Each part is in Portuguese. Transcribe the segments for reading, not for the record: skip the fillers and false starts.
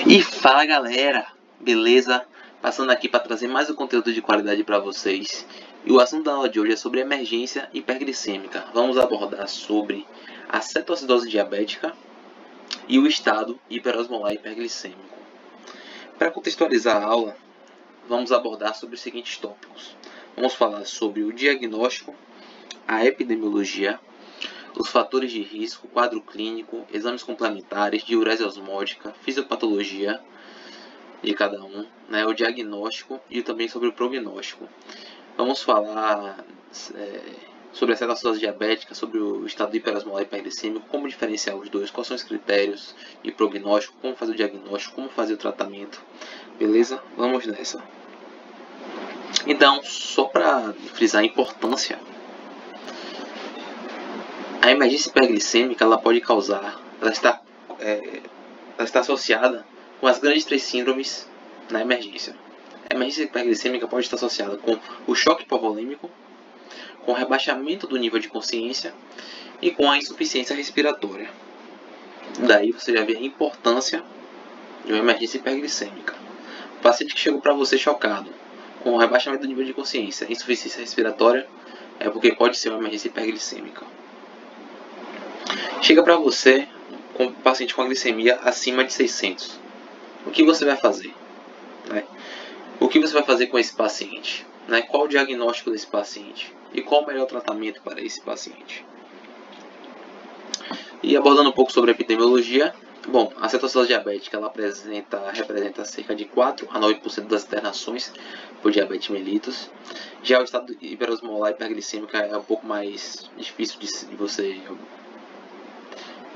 E fala galera, beleza? Passando aqui para trazer mais um conteúdo de qualidade para vocês. E o assunto da aula de hoje é sobre emergência hiperglicêmica. Vamos abordar sobre a cetoacidose diabética e o estado hiperosmolar hiperglicêmico. Para contextualizar a aula, vamos abordar sobre os seguintes tópicos. Vamos falar sobre o diagnóstico, a epidemiologia, os fatores de risco, quadro clínico, exames complementares, diurese osmótica, fisiopatologia de cada um, né, o diagnóstico e também sobre o prognóstico. Vamos falar sobre a cetoacidose diabética, sobre o estado hiperosmolar hiperglicêmico, como diferenciar os dois, quais são os critérios de prognóstico, como fazer o diagnóstico, como fazer o tratamento, beleza? Vamos nessa. Então, só para frisar a importância, a emergência hiperglicêmica ela pode causar, ela está associada com as grandes três síndromes na emergência. A emergência hiperglicêmica pode estar associada com o choque hipovolêmico, com o rebaixamento do nível de consciência e com a insuficiência respiratória. Daí você já vê a importância de uma emergência hiperglicêmica. O paciente que chegou para você chocado, com o rebaixamento do nível de consciência e insuficiência respiratória, é porque pode ser uma emergência hiperglicêmica. Chega para você com um paciente com a glicemia acima de 600. O que você vai fazer? O que você vai fazer com esse paciente? Qual o diagnóstico desse paciente? E qual o melhor tratamento para esse paciente? E abordando um pouco sobre a epidemiologia, bom, a cetoacidose diabética ela representa cerca de 4 a 9% das internações por diabetes mellitus. Já o estado hiperosmolar hiperglicêmico é um pouco mais difícil de você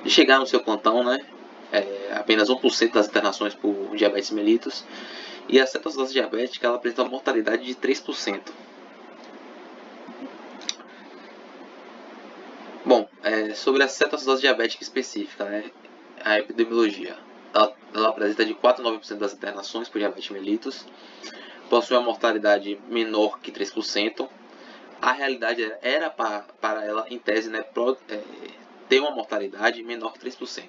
chegar no seu plantão, apenas 1% das internações por diabetes mellitus. E a cetoacidose diabética ela apresenta uma mortalidade de 3%. Bom, sobre a cetoacidose diabética específica, a epidemiologia, ela apresenta de 4 a 9% das internações por diabetes mellitus, possui uma mortalidade menor que 3%. A realidade era para ela, em tese, ter uma mortalidade menor que 3%.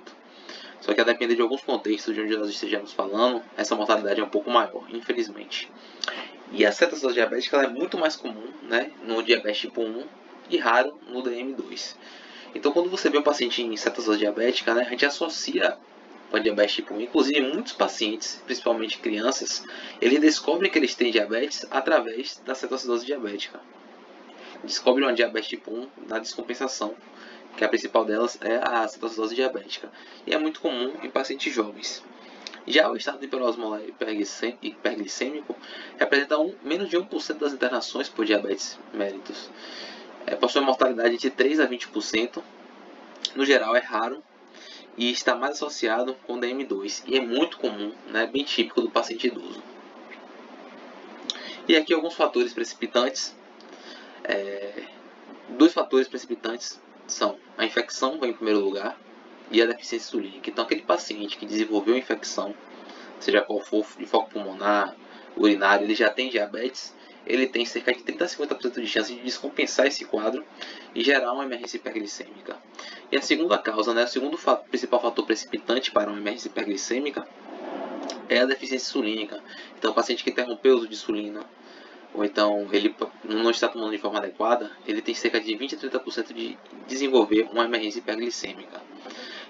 Só que a depender de alguns contextos de onde nós estejamos falando, essa mortalidade é um pouco maior, infelizmente. E a cetoacidose diabética ela é muito mais comum no diabetes tipo 1 e raro no DM2. Então, quando você vê um paciente em cetoacidose diabética, a gente associa com diabetes tipo 1. Inclusive, muitos pacientes, principalmente crianças, eles descobrem que eles têm diabetes através da cetoacidose diabética. Descobrem uma diabetes tipo 1 na descompensação, que a principal delas é a cetoacidose diabética. E é muito comum em pacientes jovens. Já o estado hiperosmolar hiperglicêmico representa menos de 1% das internações por diabetes mellitus. Possui mortalidade de 3 a 20%. No geral é raro e está mais associado com DM2. E é muito comum, bem típico do paciente idoso. E aqui alguns fatores precipitantes. Dois fatores precipitantes são a infecção, vem em primeiro lugar, e a deficiência insulínica. Então, aquele paciente que desenvolveu a infecção, seja qual for, de foco pulmonar, urinário, ele já tem diabetes, ele tem cerca de 30 a 50% de chance de descompensar esse quadro e gerar uma emergência hiperglicêmica. E a segunda causa, o segundo principal fator precipitante para uma emergência hiperglicêmica é a deficiência insulínica. Então, o paciente que interrompeu o uso de insulina, ou então ele não está tomando de forma adequada, ele tem cerca de 20 a 30% de desenvolver uma emergência hiperglicêmica.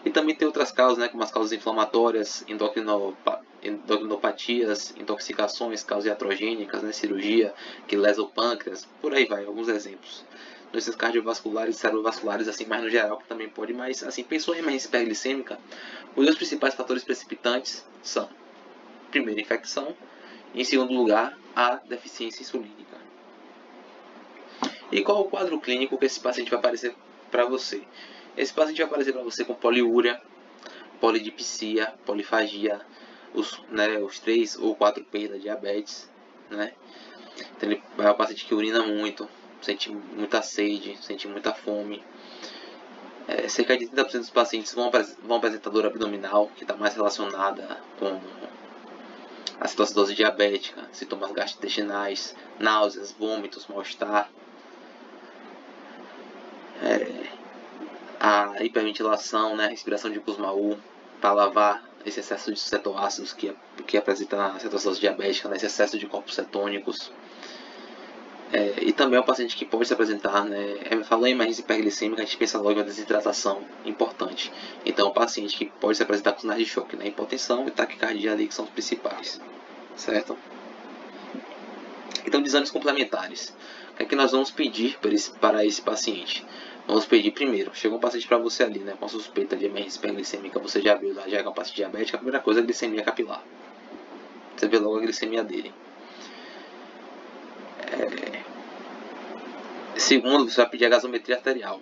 E também tem outras causas, como as causas inflamatórias, endocrinopatias, intoxicações, causas iatrogênicas, cirurgia que lesa o pâncreas, por aí vai, alguns exemplos. Doenças cardiovasculares e cerebrovasculares, assim, mais no geral, que também pode, mas assim, pensou em emergência hiperglicêmica, os dois principais fatores precipitantes são, primeiro, infecção, e em segundo lugar, a deficiência insulínica. E qual é o quadro clínico que esse paciente vai aparecer para você? Esse paciente vai aparecer para você com poliúria, polidipsia, polifagia, os 3 ou 4 P da diabetes. Então, ele é um paciente que urina muito, sente muita sede, sente muita fome. Cerca de 30% dos pacientes vão apresentar dor abdominal, que está mais relacionada com a cetoacidose diabética, sintomas gastrointestinais, náuseas, vômitos, mal-estar. A hiperventilação, a respiração de Kussmaul, para lavar esse excesso de cetoácidos que apresenta na cetoacidose diabética, né, esse excesso de corpos cetônicos. E também é um paciente que pode se apresentar, né, falando em emergência hiperglicêmica, a gente pensa logo em uma desidratação importante. Então, é um paciente que pode se apresentar com sinais de choque, né, hipotensão e taquicardia ali, que são os principais, certo? Então, de exames complementares, o que é que nós vamos pedir para esse paciente? Vamos pedir primeiro, chegou um paciente para você ali, né, com suspeita de emergência hiperglicêmica, você já viu, já é um paciente diabético, a primeira coisa é a glicemia capilar. Você vê logo a glicemia dele. Segundo, você vai pedir a gasometria arterial.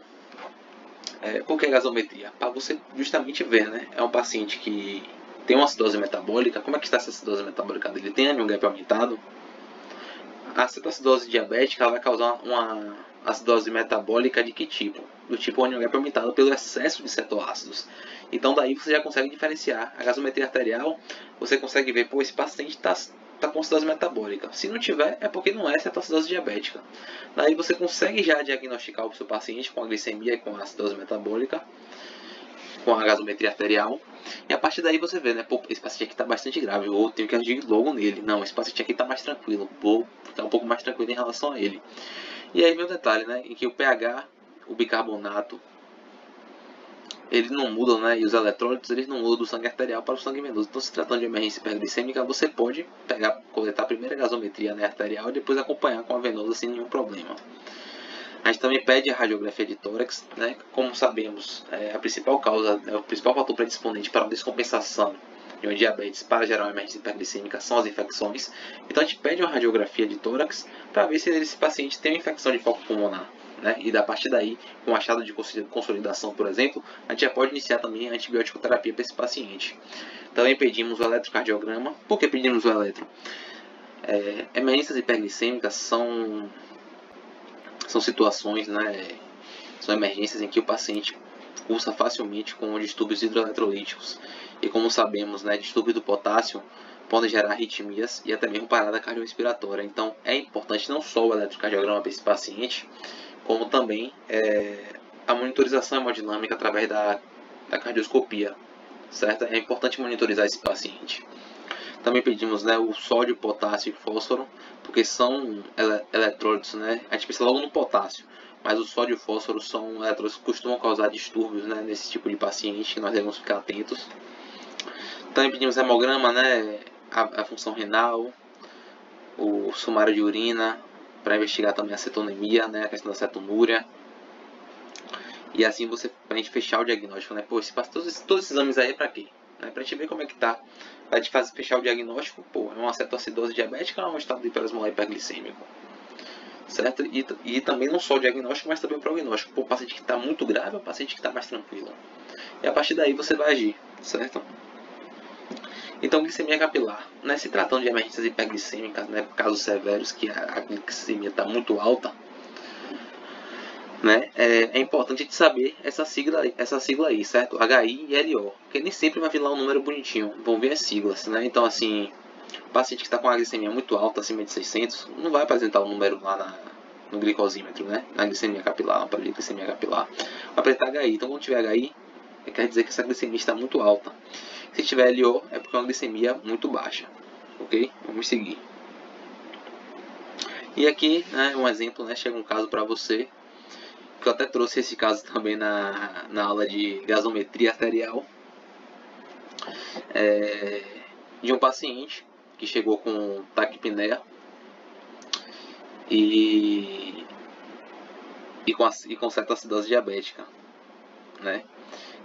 Por que a gasometria? Para você justamente ver, né, é um paciente que tem uma acidose metabólica, como é que está essa acidose metabólica dele? Tem ânion gap aumentado? A cetoacidose diabética ela vai causar uma acidose metabólica de que tipo? Do tipo ânion gap aumentado pelo excesso de cetoácidos. Então daí você já consegue diferenciar. A gasometria arterial, você consegue ver, pô, esse paciente está com acidose metabólica. Se não tiver, é porque não é cetoacidose diabética. Daí você consegue já diagnosticar o seu paciente com a glicemia e com a acidose metabólica, com a gasometria arterial. E a partir daí você vê, né, pô, esse paciente aqui está bastante grave, ou tenho que agir logo nele. Não, esse paciente aqui está mais tranquilo, vou ficar um pouco mais tranquilo em relação a ele. E aí vem o detalhe, né, em que o pH, o bicarbonato, eles não mudam, né, e os eletrólitos eles não mudam do sangue arterial para o sangue venoso. Então, se tratando de emergência hiperglicêmica, você pode coletar a primeira gasometria, né, arterial e depois acompanhar com a venosa sem nenhum problema. A gente também pede a radiografia de tórax, né? Como sabemos, a principal causa, o principal fator predisponente para a descompensação de uma diabetes para gerar uma emergência hiperglicêmica são as infecções. Então a gente pede uma radiografia de tórax para ver se esse paciente tem uma infecção de foco pulmonar, né? E a partir daí, com achado de consolidação, por exemplo, a gente já pode iniciar também a antibiótico terapia para esse paciente. Também pedimos o eletrocardiograma. Por que pedimos o eletro? Emergências hiperglicêmicas são situações, né, são emergências em que o paciente cursa facilmente com distúrbios hidroeletrolíticos. E como sabemos, né, distúrbios do potássio podem gerar arritmias e até mesmo parada cardiorrespiratória. Então é importante não só o eletrocardiograma para esse paciente, como também a monitorização hemodinâmica através da cardioscopia, certo? É importante monitorizar esse paciente. Também pedimos, né, o sódio, potássio e fósforo, porque são eletrólitos, né? A gente pensa logo no potássio, mas o sódio e o fósforo são eletrólitos que costumam causar distúrbios, né, nesse tipo de paciente, que nós devemos ficar atentos. Também pedimos hemograma, né, a função renal, o sumário de urina, para investigar também a cetonemia, né, a questão da cetonúria. E assim pra gente fechar o diagnóstico, né? Pô, todos esses exames aí é pra quê? Pra gente ver como é que tá. Pra gente fechar o diagnóstico, pô, é uma cetoacidose diabética ou é um estado de hiperosmolar hiperglicêmico? Certo? E também não só o diagnóstico, mas também o prognóstico. Pô, o paciente que está muito grave ou o paciente que está mais tranquilo? E a partir daí você vai agir, certo? Então, glicemia capilar. Né? Se tratando de emergências hiperglicêmicas, né, casos severos que a glicemia está muito alta, né, é importante a gente saber essa sigla aí, certo? HI e LO, porque nem sempre vai vir lá um número bonitinho, vão vir as siglas, né? Então, assim, o paciente que está com a glicemia muito alta, acima de 600, não vai apresentar o número lá no glicosímetro, né? Na glicemia capilar, na aparelho de glicemia capilar. Vai apresentar HI. Então, quando tiver HI, quer dizer que essa glicemia está muito alta. Se tiver LO, é porque é uma glicemia muito baixa. Ok? Vamos seguir. E aqui, né, um exemplo, né? Chega um caso para você, que eu até trouxe esse caso também na aula de gasometria arterial, de um paciente que chegou com taquipneia e com cetoacidose diabética, né?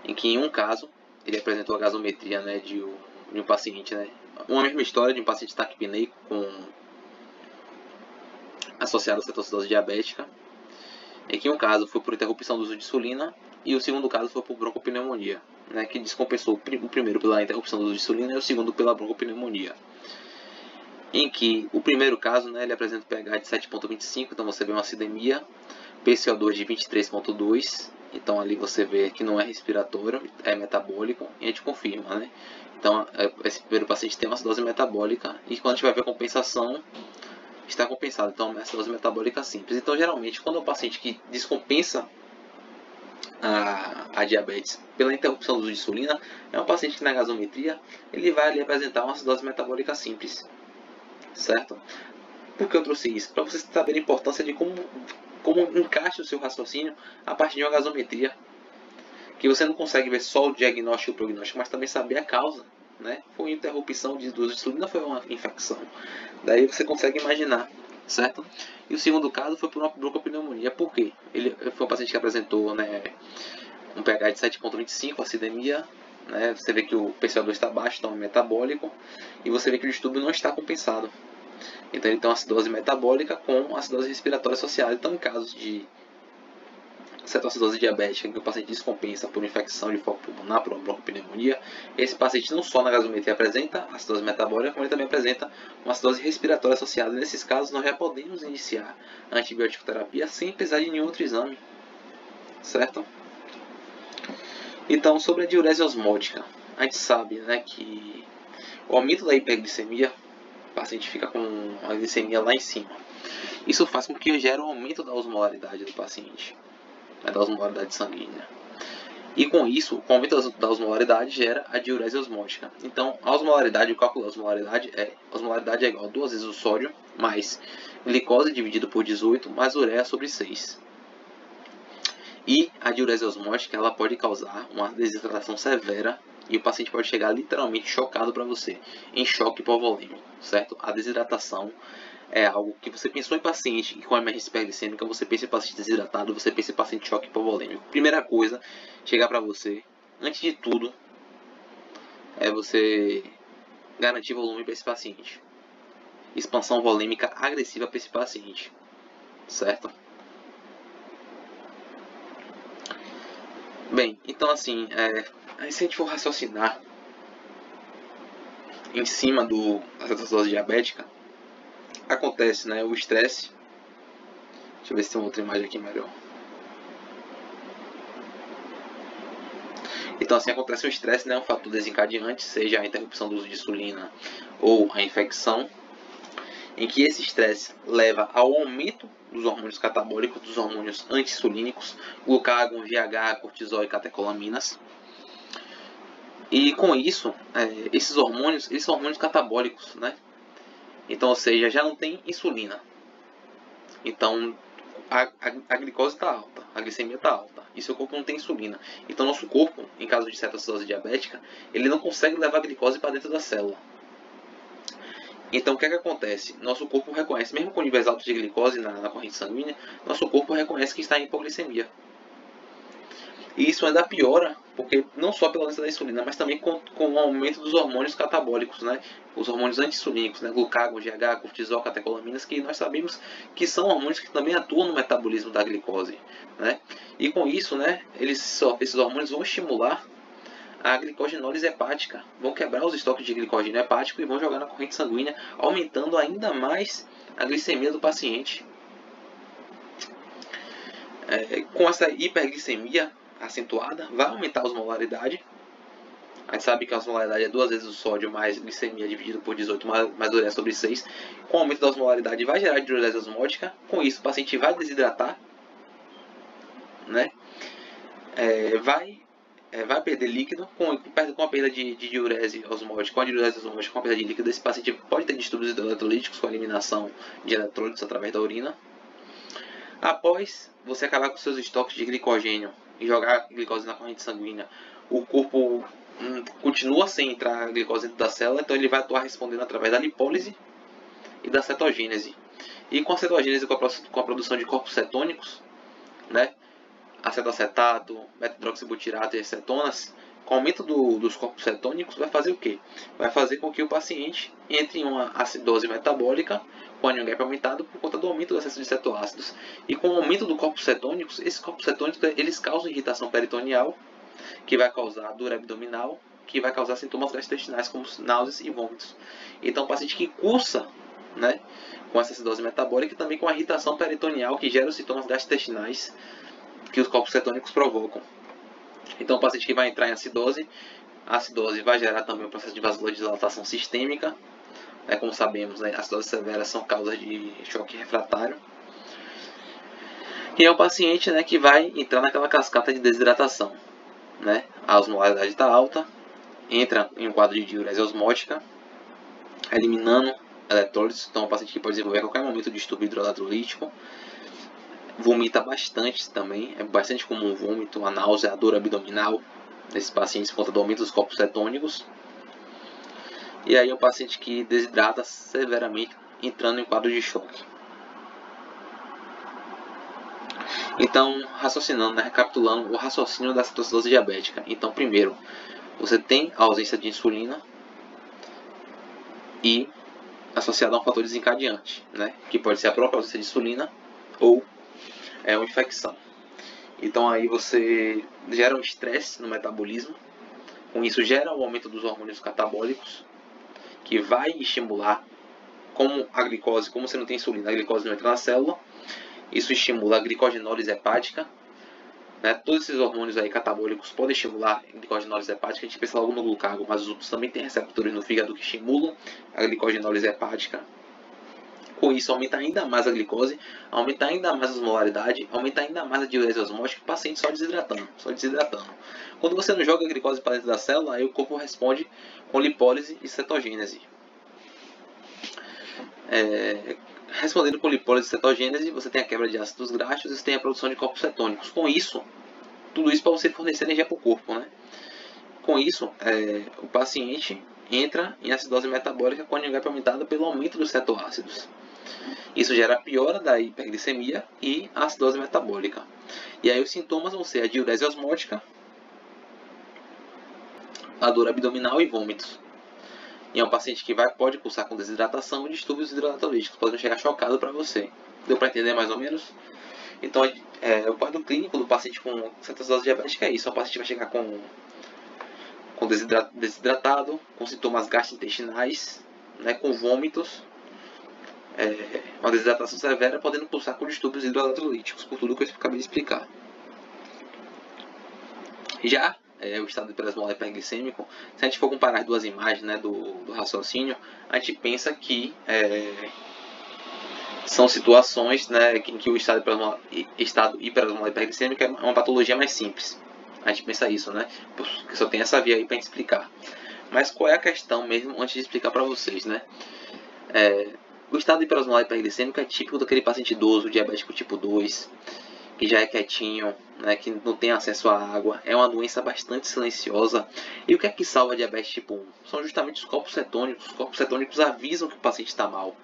Em que em um caso ele apresentou a gasometria, né, de um paciente, né? Uma mesma história de um paciente taquipneico associado a cetoacidose diabética, em que um caso foi por interrupção do uso de insulina e o segundo caso foi por broncopneumonia, né, que descompensou o primeiro pela interrupção do uso de insulina e o segundo pela broncopneumonia. Em que o primeiro caso, né, ele apresenta pH de 7,25, então você vê uma acidemia, PCO2 de 23,2, então ali você vê que não é respiratório, é metabólico, e a gente confirma, né? Então esse primeiro paciente tem uma acidose metabólica, e quando a gente vai ver a compensação, está compensado, então é uma acidose metabólica simples. Então geralmente quando é um paciente que descompensa a diabetes pela interrupção do uso de insulina, é um paciente que na gasometria ele vai ali apresentar uma acidose metabólica simples, certo? Por que eu trouxe isso? Para vocês saberem a importância de como encaixa o seu raciocínio a partir de uma gasometria, que você não consegue ver só o diagnóstico e o prognóstico, mas também saber a causa, né? Foi uma interrupção do uso de insulina, foi uma infecção. Daí você consegue imaginar, certo? E o segundo caso foi por uma broncopneumonia. Por quê? Ele foi um paciente que apresentou, né, um pH de 7,25, acidemia, né? Você vê que o PCO2 está baixo, então é metabólico, e você vê que o distúrbio não está compensado. Então ele tem uma acidose metabólica com acidose respiratória associada. Então, em casos de cetoacidose diabética, em que o paciente descompensa por infecção de foco pulmonar, por uma broncopneumonia, esse paciente não só na gasometria apresenta acidose metabólica, como ele também apresenta uma acidose respiratória associada. Nesses casos, nós já podemos iniciar a antibiótico terapia sem precisar de nenhum outro exame, certo? Então, sobre a diurese osmótica, a gente sabe, né, que o aumento da hiperglicemia, o paciente fica com a glicemia lá em cima. Isso faz com que gere um aumento da osmolaridade do paciente, da osmolaridade sanguínea. E com isso, o aumento da osmolaridade gera a diurese osmótica. Então, a osmolaridade, o cálculo da osmolaridade é igual a 2 vezes o sódio mais glicose dividido por 18 mais ureia sobre 6. E a diurese osmótica ela pode causar uma desidratação severa e o paciente pode chegar literalmente chocado para você, em choque hipovolêmico, certo? A desidratação é algo que você pensou em paciente com emergência hiperglicêmica, você pensa em paciente desidratado, você pensa em paciente choque hipovolêmico. Primeira coisa, chegar para você, antes de tudo, é você garantir volume para esse paciente. Expansão volêmica agressiva para esse paciente, certo? Bem, então assim, se a gente for raciocinar em cima da cetoacidose diabética, acontece, né, o estresse. Deixa eu ver se tem uma outra imagem aqui melhor. Então assim, acontece o estresse, né, um fator desencadeante, seja a interrupção do uso de insulina ou a infecção, em que esse estresse leva ao aumento dos hormônios catabólicos, dos hormônios anti-insulínicos, glucagon, GH, cortisol e catecolaminas. E com isso, esses hormônios, eles são hormônios catabólicos, né? Então, ou seja, já não tem insulina. Então, a glicose está alta, a glicemia está alta, e seu corpo não tem insulina. Então, nosso corpo, em caso de cetoacidose diabética, ele não consegue levar a glicose para dentro da célula. Então, o que é que acontece? Nosso corpo reconhece, mesmo com níveis altos de glicose na corrente sanguínea, nosso corpo reconhece que está em hipoglicemia. E isso ainda piora, porque não só pela ausência da insulina, mas também com o aumento dos hormônios catabólicos, né? Os hormônios anti-insulínicos, né? Glucagon, GH, cortisol, catecolaminas, que nós sabemos que são hormônios que também atuam no metabolismo da glicose, né? E com isso, né, esses hormônios vão estimular a glicogenólise hepática, vão quebrar os estoques de glicogênio hepático e vão jogar na corrente sanguínea, aumentando ainda mais a glicemia do paciente. Com essa hiperglicemia acentuada, vai aumentar a osmolaridade. A gente sabe que a osmolaridade é 2 vezes o sódio mais glicemia dividido por 18 mais ureia sobre 6. Com o aumento da osmolaridade vai gerar diurese osmótica. Com isso o paciente vai desidratar, né? Vai perder líquido. Com a perda de diurese osmótica, com a diurese osmótica, com a perda de líquido, esse paciente pode ter distúrbios eletrolíticos com a eliminação de eletrólitos através da urina. Após você acabar com seus estoques de glicogênio e jogar a glicose na corrente sanguínea, o corpo continua sem entrar a glicose dentro da célula, então ele vai atuar respondendo através da lipólise e da cetogênese. E com a cetogênese, com a produção de corpos cetônicos, né, acetoacetato, beta-hidroxibutirato e acetonas, com o aumento dos corpos cetônicos, vai fazer o quê? Vai fazer com que o paciente entre em uma acidose metabólica com ânion gap aumentado por conta do aumento do excesso de cetoácidos. E com o aumento do corpos cetônicos, esses corpos cetônicos eles causam irritação peritoneal, que vai causar dor abdominal, que vai causar sintomas gastrointestinais como náuseas e vômitos. Então, o paciente que cursa, né, com essa acidose metabólica e também com a irritação peritoneal, que gera os sintomas gastrointestinais que os corpos cetônicos provocam. Então, o paciente que vai entrar em acidose, a acidose vai gerar também o processo de vasodilatação sistêmica. Como sabemos, né, acidoses severas são causas de choque refratário. E é o paciente, né, que vai entrar naquela cascata de desidratação, né? A osmolaridade está alta, entra em um quadro de diurese osmótica, eliminando eletrólitos. Então, é um paciente que pode desenvolver a qualquer momento distúrbio hidroeletrolítico. Vomita bastante também, é bastante comum o vômito, a náusea, a dor abdominal nesses pacientes por conta do aumento dos corpos cetônicos. E aí é um paciente que desidrata severamente, entrando em quadro de choque. Então, raciocinando, né, recapitulando o raciocínio da cetoacidose diabética. Então, primeiro, você tem a ausência de insulina e associada a um fator desencadeante, né, que pode ser a própria ausência de insulina ou uma infecção. Então aí você gera um estresse no metabolismo, com isso gera o aumento dos hormônios catabólicos, que vai estimular, como a glicose, como você não tem insulina, a glicose não entra na célula, isso estimula a glicogenólise hepática, né? Todos esses hormônios aí catabólicos podem estimular a glicogenólise hepática, a gente pensa logo no glucagon, mas os outros também têm receptores no fígado que estimulam a glicogenólise hepática. Com isso, aumenta ainda mais a glicose, aumenta ainda mais a osmolaridade, aumenta ainda mais a diurese osmótica, o paciente só desidratando. Quando você não joga a glicose para dentro da célula, aí o corpo responde com lipólise e cetogênese. Respondendo com lipólise e cetogênese, você tem a quebra de ácidos graxos e você tem a produção de corpos cetônicos. Com isso, tudo isso para você fornecer energia para o corpo, né? Com isso, o paciente entra em acidose metabólica com a NGAP aumentada pelo aumento dos cetoácidos. Isso gera a piora da hiperglicemia e a acidose metabólica. E aí os sintomas vão ser a diurese osmótica, a dor abdominal e vômitos. E é um paciente que pode cursar com desidratação e distúrbios hidroeletrolíticos. Pode chegar chocado para você. Deu para entender mais ou menos? Então, o quadro clínico do paciente com cetoacidose diabética é isso. O paciente vai chegar com desidratado, com sintomas gastrointestinais, né, com vômitos, uma desidratação severa, podendo cursar com distúrbios hidroeletrolíticos, por tudo que eu acabei de explicar. Já o estado hiperosmolar hiperglicêmico, se a gente for comparar as duas imagens, né, do raciocínio, a gente pensa que são situações, né, em que o estado hiperosmolar hiperglicêmico é uma patologia mais simples. A gente pensa isso, né? Porque só tem essa via aí para explicar. Mas qual é a questão mesmo, antes de explicar para vocês, né? O estado hiperosmolar hiperglicêmico é típico daquele paciente idoso, diabético tipo 2, que já é quietinho, né, que não tem acesso à água. É uma doença bastante silenciosa. E o que é que salva a diabetes tipo 1? São justamente os corpos cetônicos. Os corpos cetônicos avisam que o paciente está mal.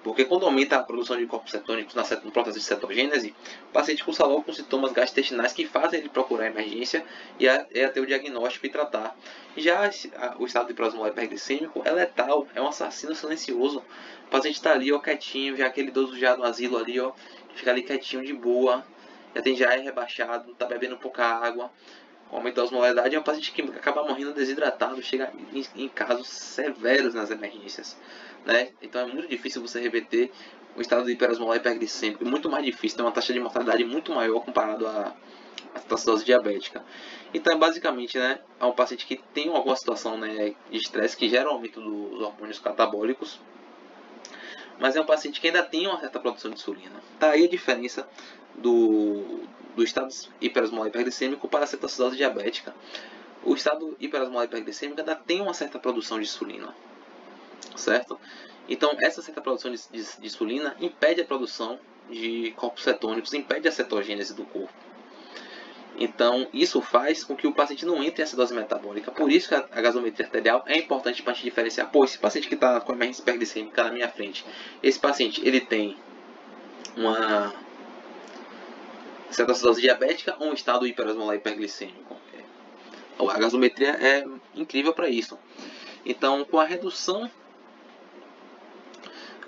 Porque quando aumenta a produção de corpos cetônicos no processo de cetogênese, o paciente cursa logo com sintomas gastrointestinais que fazem ele procurar emergência e ter o diagnóstico e tratar. Já o estado de hiperosmolar hiperglicêmico é letal, é um assassino silencioso. O paciente está ali, ó, quietinho, já aquele idoso já no asilo ali, ó, fica ali quietinho de boa, já é rebaixado, está bebendo pouca água. Com aumento da osmolaridade, é um paciente que acaba morrendo desidratado, chega em casos severos nas emergências, né? Então é muito difícil você reverter o estado de hiperosmolar hiperglicêmico, é muito mais difícil, tem uma taxa de mortalidade muito maior comparado à cetoacidose diabética. Então, basicamente, né, é um paciente que tem alguma situação, né, de estresse que gera um aumento dos hormônios catabólicos, mas é um paciente que ainda tem uma certa produção de insulina. Tá aí a diferença do estado hiperosmolar hiperglicêmico para a cetoacidose diabética. O estado hiperosmolar hiperglicêmico ainda tem uma certa produção de insulina, certo? Então, essa certa produção de insulina impede a produção de corpos cetônicos, impede a cetogênese do corpo. Então, isso faz com que o paciente não entre em acidose metabólica. Por isso que a gasometria arterial é importante para a gente diferenciar. Pô, esse paciente que está com emergência hiperglicêmica na minha frente, esse paciente, ele tem uma cetoacidose diabética ou um estado hiperosmolar hiperglicêmico? A gasometria é incrível para isso. Então, com a redução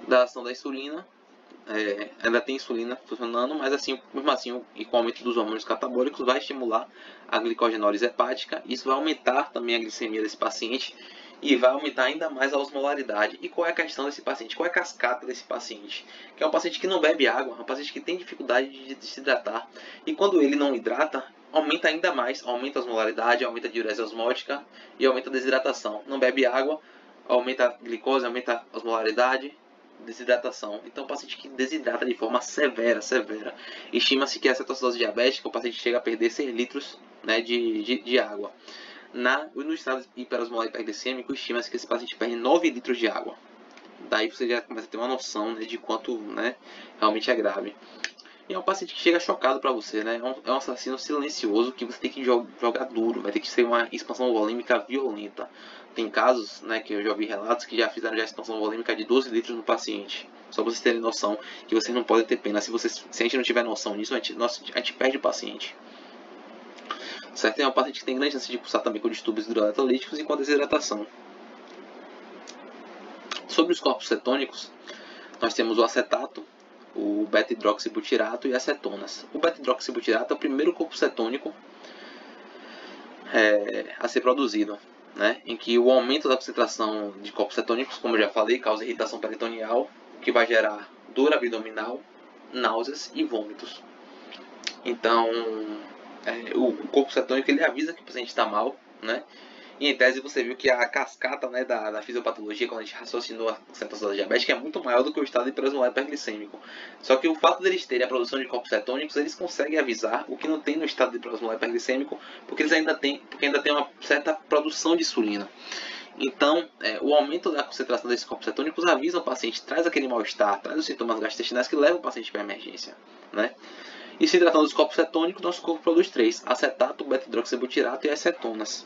da ação da insulina, ainda tem insulina funcionando, mas assim, mesmo assim, e com o aumento dos hormônios catabólicos, vai estimular a glicogenólise hepática. Isso vai aumentar também a glicemia desse paciente e vai aumentar ainda mais a osmolaridade. E qual é a questão desse paciente? Qual é a cascata desse paciente? Que é um paciente que não bebe água, é um paciente que tem dificuldade de se hidratar. E quando ele não hidrata, aumenta ainda mais, aumenta a osmolaridade, aumenta a diurese osmótica e aumenta a desidratação. Não bebe água, aumenta a glicose, aumenta a osmolaridade, desidratação. Então, o paciente que desidrata de forma severa. Estima-se que a cetose diabética, o paciente chega a perder 6 litros, né, de água. No estado hiperosmolar hiperglicêmico, estima-se que esse paciente perde 9 litros de água. Daí você já começa a ter uma noção, né, de quanto, né, realmente é grave. E é um paciente que chega chocado para você, né? É um assassino silencioso que você tem que jogar duro, vai ter que ser uma expansão volêmica violenta. Tem casos, né, que eu já ouvi relatos que já fizeram já expansão volêmica de 12 litros no paciente. Só para vocês terem noção que vocês não podem ter pena. Se a gente não tiver noção disso, a gente perde o paciente. Certo? É um paciente que tem grande chance de cursar também com distúrbios hidroeletrolíticos e com a desidratação. Sobre os corpos cetônicos, nós temos o acetato, o beta-hidroxibutirato e acetonas. O beta-hidroxibutirato é o primeiro corpo cetônico a ser produzido, né? Em que o aumento da concentração de corpos cetônicos, como eu já falei, causa irritação peritoneal, que vai gerar dor abdominal, náuseas e vômitos. Então, o corpo cetônico ele avisa que o paciente está mal, né? E em tese você viu que a cascata, né, da fisiopatologia, quando a gente raciocinou a cetose diabética, é muito maior do que o estado hiperosmolar hiperglicêmico. Só que o fato deles terem a produção de corpos cetônicos, eles conseguem avisar o que não tem no estado hiperosmolar hiperglicêmico, porque eles ainda tem uma certa produção de insulina. Então, o aumento da concentração desses corpos cetônicos avisa o paciente, traz aquele mal-estar, traz os sintomas gastrointestinais que levam o paciente para a emergência, né? E se tratando dos corpos cetônicos, nosso corpo produz 3: acetato, beta-hidroxibutirato e acetonas.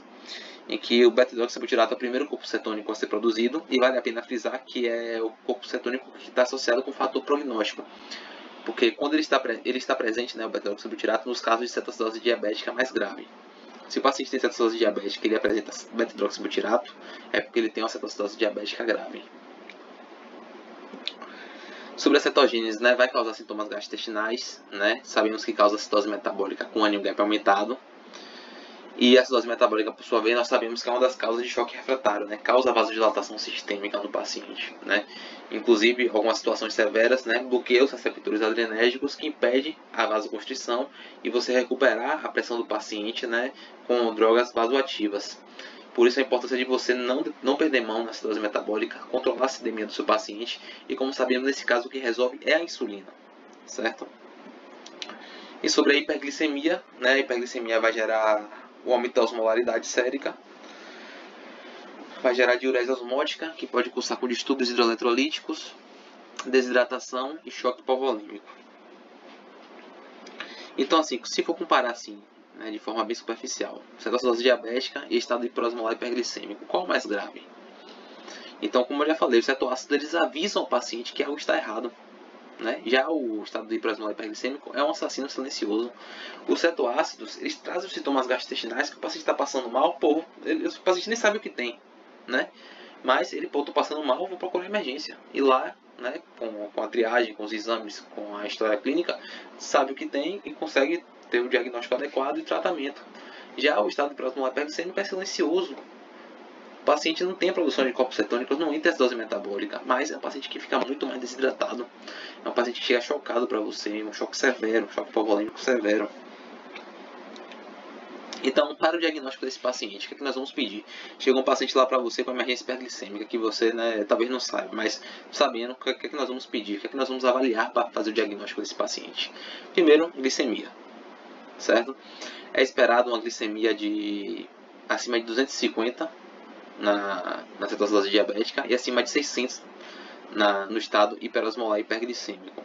Em que o beta-hidroxibutirato é o primeiro corpo cetônico a ser produzido, e vale a pena frisar que é o corpo cetônico que está associado com o fator prognóstico, porque quando ele está presente, né, o beta-hidroxibutirato, nos casos de cetose diabética mais grave. Se o paciente tem cetose diabética e ele apresenta beta-hidroxibutirato, é porque ele tem uma cetose diabética grave. Sobre a cetogênese, né, vai causar sintomas gastrointestinais, né? Sabemos que causa citose metabólica com anion gap aumentado. E a acidose metabólica, por sua vez, nós sabemos que é uma das causas de choque refratário, né? Causa vasodilatação sistêmica no paciente, né? Inclusive, algumas situações severas, né? Bloqueia os receptores adrenérgicos que impede a vasoconstrição e você recuperar a pressão do paciente, né? Com drogas vasoativas. Por isso a importância de você não perder mão na acidose metabólica, controlar a acidemia do seu paciente e, como sabemos, nesse caso o que resolve é a insulina, certo? E sobre a hiperglicemia, né? A hiperglicemia vai gerar o aumento da osmolaridade sérica, vai gerar diurese osmótica, que pode cursar com distúrbios hidroeletrolíticos, desidratação e choque hipovolêmico. Então, assim, se for comparar assim, né, de forma bem superficial, cetose diabética e estado hiperosmolar hiperglicêmico, qual é o mais grave? Então, como eu já falei, os cetoácidos eles avisam o paciente que algo está errado. Né? Já o estado de hiperosmolar hiperglicêmico é um assassino silencioso. Os cetoácidos eles trazem os sintomas gastrointestinais que o paciente está passando mal, o paciente nem sabe o que tem, né? Mas ele, estou passando mal, vou procurar emergência. E lá, né, com a triagem, com os exames, com a história clínica, sabe o que tem e consegue ter o diagnóstico adequado e tratamento. Já o estado de hiperosmolar hiperglicêmico é silencioso. O paciente não tem a produção de corpos cetônicos, não entra acidose metabólica, mas é um paciente que fica muito mais desidratado. É um paciente que chega chocado para você, um choque severo, um choque hipovolêmico severo. Então, para o diagnóstico desse paciente, o que é que nós vamos pedir? Chega um paciente lá para você com emergência hiperglicêmica, que você, né, talvez não saiba, mas sabendo o que é que nós vamos pedir, o que é que nós vamos avaliar para fazer o diagnóstico desse paciente. Primeiro, glicemia, certo? É esperado uma glicemia de acima de 250 na cetose diabética e acima de 600 no estado hiperosmolar hiperglicêmico.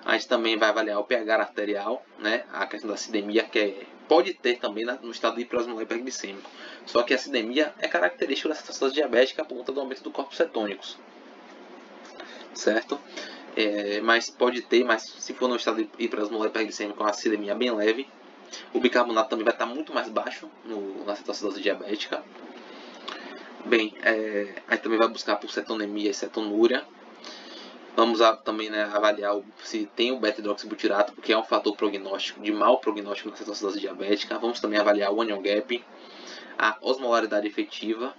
A gente também vai avaliar o pH arterial, né, a questão da acidemia, que pode ter também no estado hiperosmolar hiperglicêmico. Só que a acidemia é característica da cetose diabética por conta do aumento do corpos cetônicos, certo? Mas pode ter, mas se for no estado hiperosmolar hiperglicêmico, uma acidemia bem leve. O bicarbonato também vai estar muito mais baixo na cetose diabética. Bem, a gente também vai buscar por cetonemia e cetonúria. Vamos também, né, avaliar se tem o beta-hidroxibutirato, porque é um fator prognóstico, de mau prognóstico na cetose diabética. Vamos também avaliar o anion gap, a osmolaridade efetiva,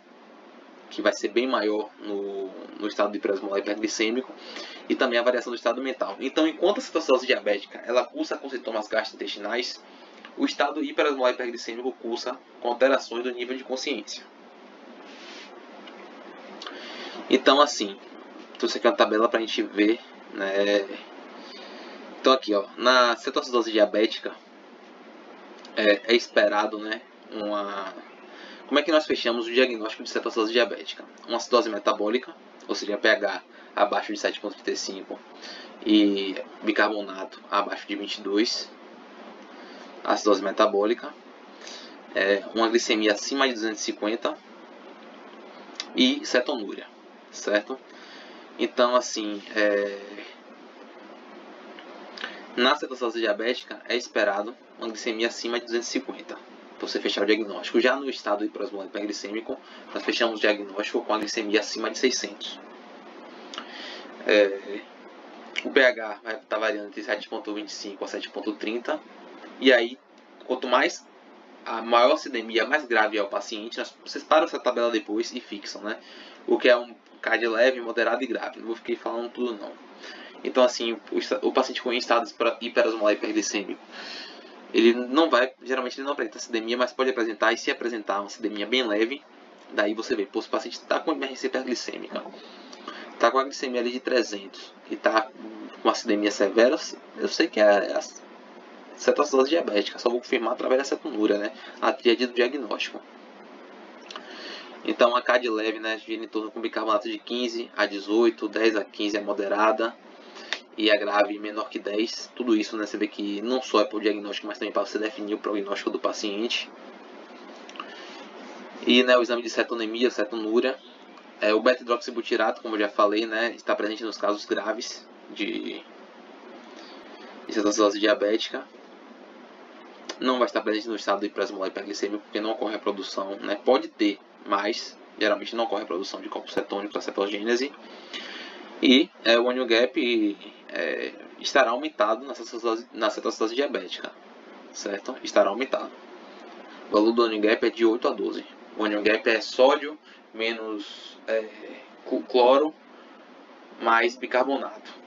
que vai ser bem maior no estado de hiperosmolar hiperglicêmico, e também a variação do estado mental. Então, enquanto a cetose diabética ela cursa com sintomas gastrointestinais, o estado hiperosmolar hiperglicêmico cursa com alterações do nível de consciência. Então, assim, Então isso aqui é uma tabela para a gente ver, né? Então aqui, ó, na cetoacidose diabética é esperado, né, como é que nós fechamos o diagnóstico de cetoacidose diabética? Uma acidose metabólica, ou seja, pH abaixo de 7,35 e bicarbonato abaixo de 22, acidose metabólica, uma glicemia acima de 250 e cetonúria, certo? Então, assim, na cetoacidose diabética é esperado uma glicemia acima de 250 para você fechar o diagnóstico. Já no estado hiperosmolar hiperglicêmico, nós fechamos o diagnóstico com a glicemia acima de 600. O pH vai estar variando entre 7,25 a 7,30. E aí, quanto mais a maior acidemia, mais grave é o paciente, vocês param essa tabela depois e fixam, né? O que é um CAD leve, moderado e grave. Não vou ficar falando tudo não. Então, assim, o paciente com estado hiperosmolar hiperglicêmico, ele não vai, geralmente ele não apresenta acidemia, mas pode apresentar, e se apresentar uma acidemia bem leve, daí você vê, pô, se o paciente está com emergência hiperglicêmica, está com a glicemia ali de 300 e está com acidemia severa, eu sei que é a cetoacidose diabética, só vou confirmar através da cetonúria, né? A tríade do diagnóstico. Então a CAD leve, né, gira em torno com bicarbonato de 15 a 18, 10 a 15 é moderada e a grave menor que 10. Tudo isso, né, você vê que não só é para o diagnóstico, mas também para você definir o prognóstico do paciente. E, né, o exame de cetonemia, cetonúria, o beta-hidroxibutirato, como eu já falei, né, está presente nos casos graves de cetoacidose diabética. Não vai estar presente no estado de hiperosmolar hiperglicêmico, porque não ocorre a produção, né? Pode ter, mas geralmente não ocorre a produção de corpos cetônicos da cetogênese. E o onion gap estará aumentado na cetoacidose diabética, certo? Estará aumentado. O valor do onion gap é de 8 a 12. O onion gap é sódio menos cloro mais bicarbonato.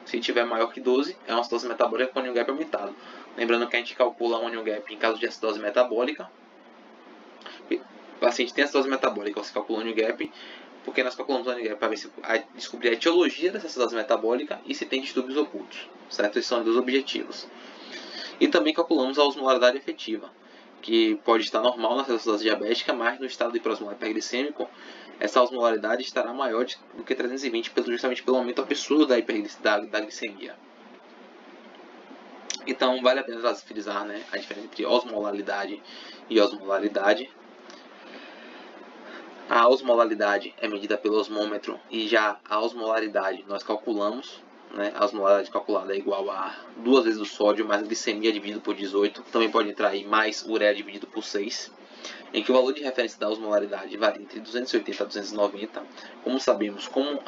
Se tiver maior que 12, é uma acidose metabólica com onion gap aumentado. Lembrando que a gente calcula o onion gap em caso de acidose metabólica. O paciente tem acidose metabólica, você calcula o onion gap, porque nós calculamos o onion gap para ver se descobrir a etiologia dessa acidose metabólica e se tem distúrbios ocultos, certo? Esses são os dois objetivos. E também calculamos a osmolaridade efetiva, que pode estar normal na acidose diabética, mas no estado de hiperosmolar hiperglicêmico, essa osmolaridade estará maior do que 320, justamente pelo aumento absurdo da glicemia. Então, vale a pena frisar, né, a diferença entre osmolaridade e osmolaridade. A osmolaridade é medida pelo osmômetro e já a osmolaridade nós calculamos, né, a osmolaridade calculada é igual a 2 vezes o sódio mais a glicemia dividido por 18. Também pode entrar aí mais ureia dividido por 6. Em que o valor de referência da osmolaridade varia entre 280 a 290. Como sabemos, como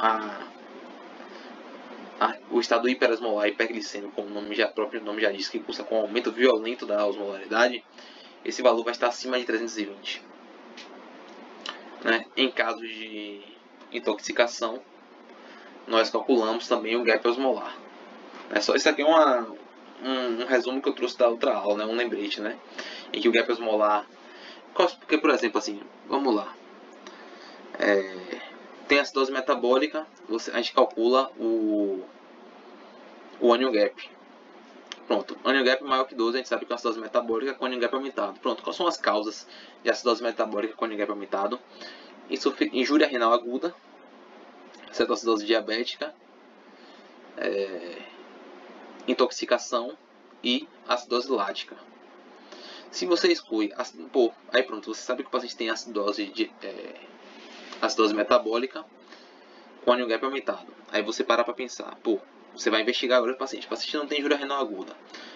o estado hiperosmolar hiperglicêmico, como o próprio nome já diz, que cursa com um aumento violento da osmolaridade, esse valor vai estar acima de 320. Né? Em caso de intoxicação, nós calculamos também o gap osmolar. Isso aqui é um resumo que eu trouxe da outra aula, né? Um lembrete, né? Em que o gap osmolar... Porque, por exemplo, assim, vamos lá. Tem acidose metabólica, a gente calcula o onion gap. Pronto, onion gap maior que 12, a gente sabe que é uma acidose metabólica com onion gap aumentado. Pronto, quais são as causas de acidose metabólica com onion gap aumentado? Injúria renal aguda, cetoacidose diabética, intoxicação e acidose lática. Se você exclui, aí pronto, você sabe que o paciente tem acidose metabólica com onion gap aumentado. Aí você para pensar, você vai investigar agora o paciente não tem injúria renal aguda,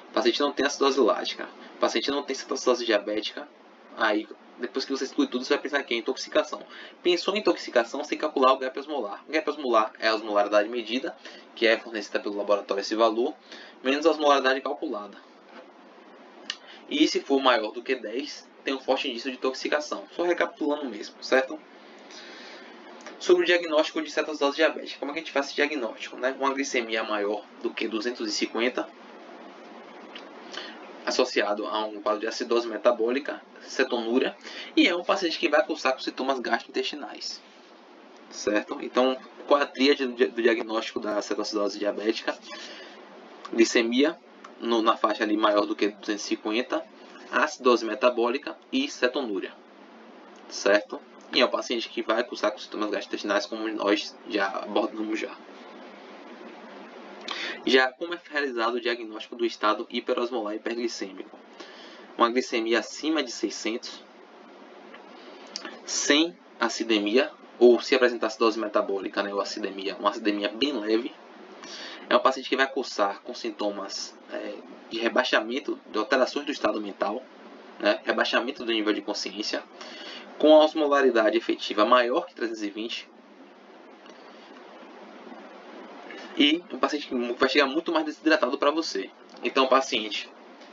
o paciente não tem acidose lática, o paciente não tem cetoacidose diabética. Aí, depois que você exclui tudo, você vai pensar que é intoxicação. Pensou em intoxicação, você tem que calcular o gap osmolar. O gap osmolar é a osmolaridade medida, que é fornecida pelo laboratório esse valor, menos a osmolaridade calculada. E se for maior do que 10, tem um forte indício de intoxicação. Só recapitulando mesmo, certo? Sobre o diagnóstico de cetoacidose diabética. Como é que a gente faz esse diagnóstico? Né? Uma glicemia maior do que 250, associado a um quadro de acidose metabólica, cetonúria, e é um paciente que vai cursar com sintomas gastrointestinais. certo? Então, qual é a tríade do diagnóstico da cetoacidose diabética? Glicemia na faixa ali maior do que 250, acidose metabólica e cetonúria, certo? E é um paciente que vai cursar com sintomas gastrointestinais, como nós já abordamos já. Já como é realizado o diagnóstico do estado hiperosmolar hiperglicêmico? Uma glicemia acima de 600, sem acidemia, ou se apresentar acidose metabólica, né, ou acidemia, uma acidemia bem leve. É um paciente que vai cursar com sintomas de rebaixamento, de alterações do estado mental, né, rebaixamento do nível de consciência, com a osmolaridade efetiva maior que 320, e um paciente que vai chegar muito mais desidratado para você. Então, paciente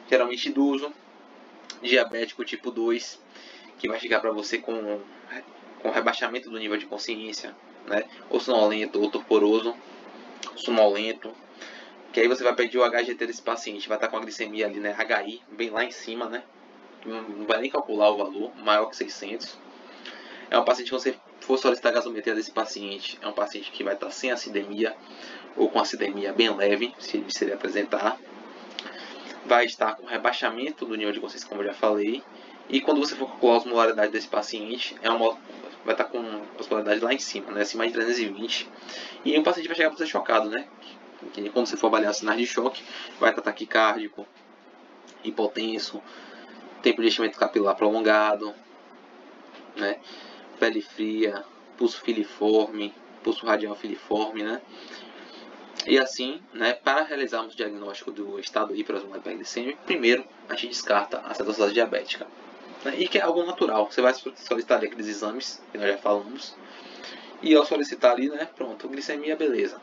geralmente idoso, diabético tipo 2, que vai chegar para você com rebaixamento do nível de consciência, né? Ou sonolento, ou torporoso, sonolento. Que aí você vai pedir o HGT desse paciente, vai estar com a glicemia ali, né? HI, bem lá em cima, né? Não vai nem calcular o valor, maior que 600. É um paciente que você for solicitar a gasometria desse paciente, é um paciente que vai estar sem acidemia, ou com acidemia bem leve, se ele apresentar. Vai estar com rebaixamento do nível de consciência, como eu já falei. E quando você for calcular a osmolaridade desse paciente, vai estar com a osmolaridade lá em cima, né? Acima de 320. E o paciente vai chegar para ser chocado, né? Que quando você for avaliar sinais de choque, vai estar taquicárdico, hipotenso, tempo de enchimento capilar prolongado, né? Pele fria, pulso filiforme, pulso radial filiforme, né? E assim, né, para realizarmos o diagnóstico do estado hiperosmolar hiperglicêmico, primeiro a gente descarta a cetoacidose diabética, né, e que é algo natural. Você vai solicitar ali aqueles exames que nós já falamos, e ao solicitar ali, né, pronto, glicemia, beleza.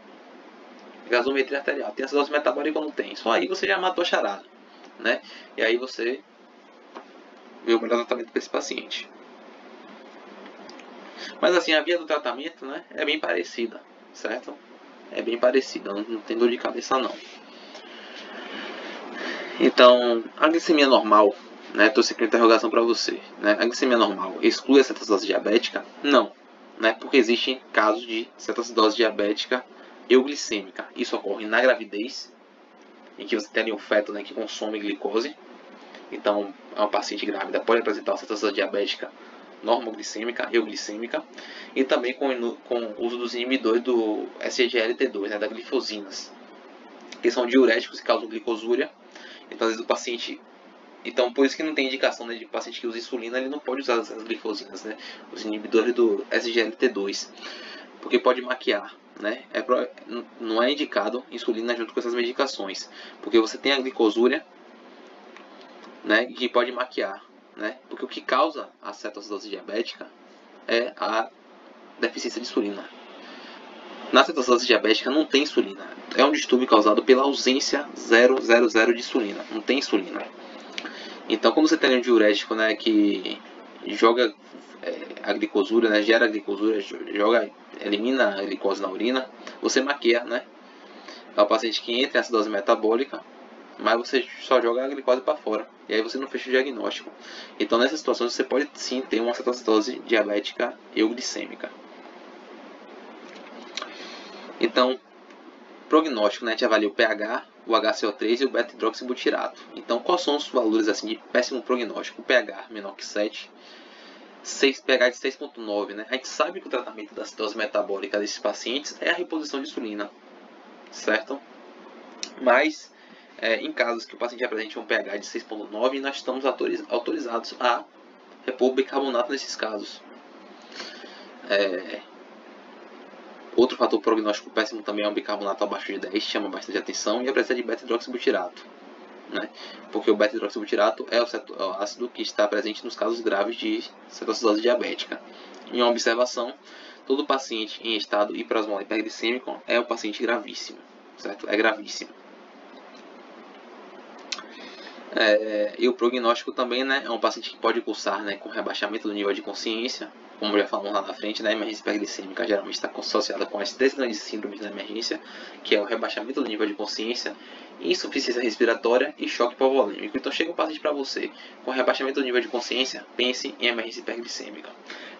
Gasometria arterial, tem acidose metabólica ou não tem? Só aí você já matou a charada, né? E aí você vê o melhor tratamento para esse paciente. Mas assim, a via do tratamento, né, é bem parecida, certo? É bem parecida, não tem dor de cabeça não. Então, a glicemia normal, né, trouxe aqui uma interrogação para você, né? A glicemia normal exclui a cetoacidose diabética? Não, né? Porque existem casos de cetoacidose diabética euglicêmica. Isso ocorre na gravidez, em que você tem ali um feto, né, que consome glicose. Então, uma paciente grávida pode apresentar uma cetoacidose diabética normoglicêmica, euglicêmica, e também com o uso dos inibidores do SGLT2, né, das glifosinas, que são diuréticos e causam glicosúria. Então, às vezes o paciente... Então, por isso que não tem indicação, né, de paciente que usa insulina, ele não pode usar as glifosinas, né, os inibidores do SGLT2, porque pode maquiar, né? Não é indicado insulina junto com essas medicações, porque você tem a glicosúria, né, que pode maquiar, né? Porque o que causa a cetoacidose diabética é a deficiência de insulina. Na cetoacidose diabética não tem insulina. É um distúrbio causado pela ausência 000 de insulina. Não tem insulina. Então, quando você tem um diurético, né, que joga a glicosúria, né, gera a glicosúria, elimina a glicose na urina, você maquia, né? É o paciente que entra em acidose metabólica, mas você só joga a glicose para fora. E aí você não fecha o diagnóstico. Então, nessas situações, você pode sim ter uma cetoacidose diabética euglicêmica. Então, prognóstico, né? A gente avalia o pH, o HCO3 e o beta-hidroxibutirato. Então, quais são os valores assim, de péssimo prognóstico? O pH menor que 7, pH de 6,9, né? A gente sabe que o tratamento da acidose metabólica desses pacientes é a reposição de insulina, certo? Mas, em casos que o paciente apresente um pH de 6,9, nós estamos autorizados a repor bicarbonato nesses casos. Outro fator prognóstico péssimo também é um bicarbonato abaixo de 10, chama bastante atenção, e a presença de beta-hidroxibutirato, né? Porque o beta-hidroxibutirato é o ácido que está presente nos casos graves de cetoacidose diabética. Em uma observação, todo paciente em estado hiperosmolar hiperglicêmico é um paciente gravíssimo, certo? É gravíssimo. E o prognóstico também, né, é um paciente que pode cursar, né, com rebaixamento do nível de consciência, como já falamos lá na frente, né, a emergência hiperglicêmica geralmente está associada com as 3 grandes síndromes da emergência, que é o rebaixamento do nível de consciência, insuficiência respiratória e choque hipovolêmico. Então chega um paciente para você com rebaixamento do nível de consciência, pense em emergência hiperglicêmica.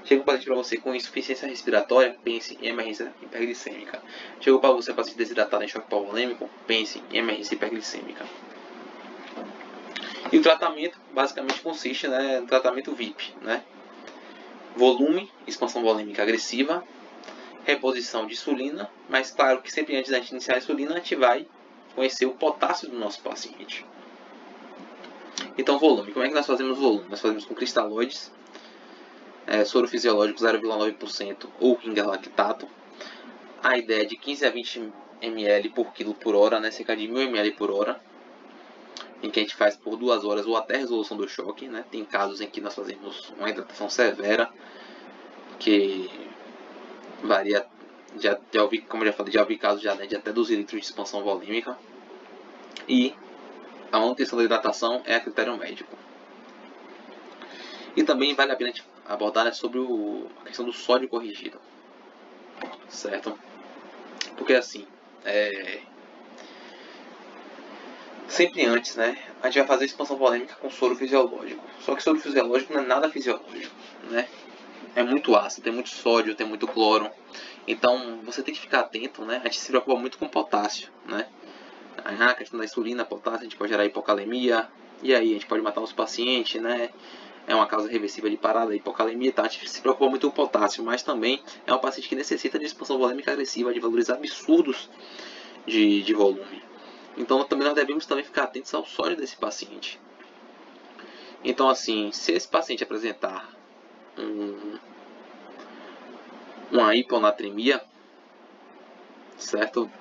Chega um paciente para você com insuficiência respiratória, pense em emergência hiperglicêmica. Chega para você paciente desidratado em choque hipovolêmico, pense em emergência hiperglicêmica. E o tratamento basicamente consiste, né, no tratamento VIP, né? Volume, expansão volêmica agressiva, reposição de insulina, mas claro que sempre antes da gente iniciar a insulina, a gente vai conhecer o potássio do nosso paciente. Então, volume. Como é que nós fazemos volume? Nós fazemos com cristalóides, soro fisiológico 0,9% ou ringer lactato. A ideia é de 15 a 20 ml por quilo por hora, né? Cerca de 1000 ml por hora, em que a gente faz por 2 horas ou até a resolução do choque, né? Tem casos em que nós fazemos uma hidratação severa, que varia, já ouvi, como eu já falei, já ouvi casos já, né, de até 12 litros de expansão volêmica. E a manutenção da hidratação é a critério médico. E também vale a pena abordar, né, sobre a questão do sódio corrigido, certo? Porque assim, sempre antes, né, a gente vai fazer expansão volêmica com soro fisiológico. Só que soro fisiológico não é nada fisiológico, né? É muito ácido, tem muito sódio, tem muito cloro. Então você tem que ficar atento, né? A gente se preocupa muito com potássio, né? A questão da insulina, potássio, a gente pode gerar hipocalemia. E aí a gente pode matar os pacientes, né? É uma causa reversível de parada da hipocalemia, tá? A gente se preocupa muito com o potássio, mas também é um paciente que necessita de expansão volêmica agressiva, de valores absurdos de volume. Então também nós devemos também ficar atentos ao sódio desse paciente. Então assim, se esse paciente apresentar uma hiponatremia, certo?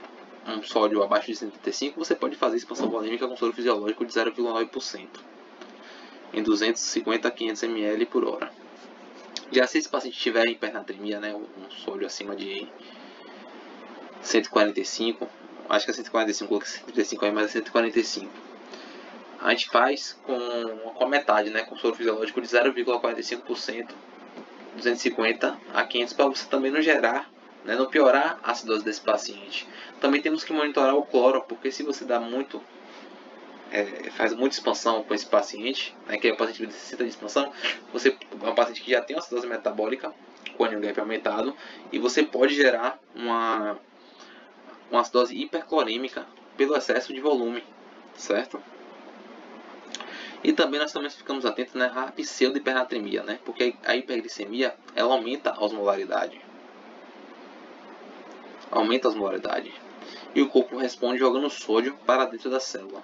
Um sódio abaixo de 135, você pode fazer expansão volêmica com soro fisiológico de 0,9% em 250 a 500 ml por hora. Já se esse paciente tiver hipernatremia, né, um sódio acima de 145, acho que é 145, 135 aí, mas é 145, a gente faz com a metade, né, com soro fisiológico de 0,45%, 250 a 500, para você também não gerar, né, não piorar a acidose desse paciente. Também temos que monitorar o cloro, porque se você dá muito, faz muita expansão com esse paciente, né, que é o paciente que necessita de expansão, você é um paciente que já tem uma acidose metabólica com NGAP aumentado, e você pode gerar uma acidose hiperclorêmica pelo excesso de volume, certo? E também nós também ficamos atentos, né, à pseudo-hipernatremia, né, porque a hiperglicemia ela aumenta a osmolaridade. E o corpo responde jogando sódio para dentro da célula.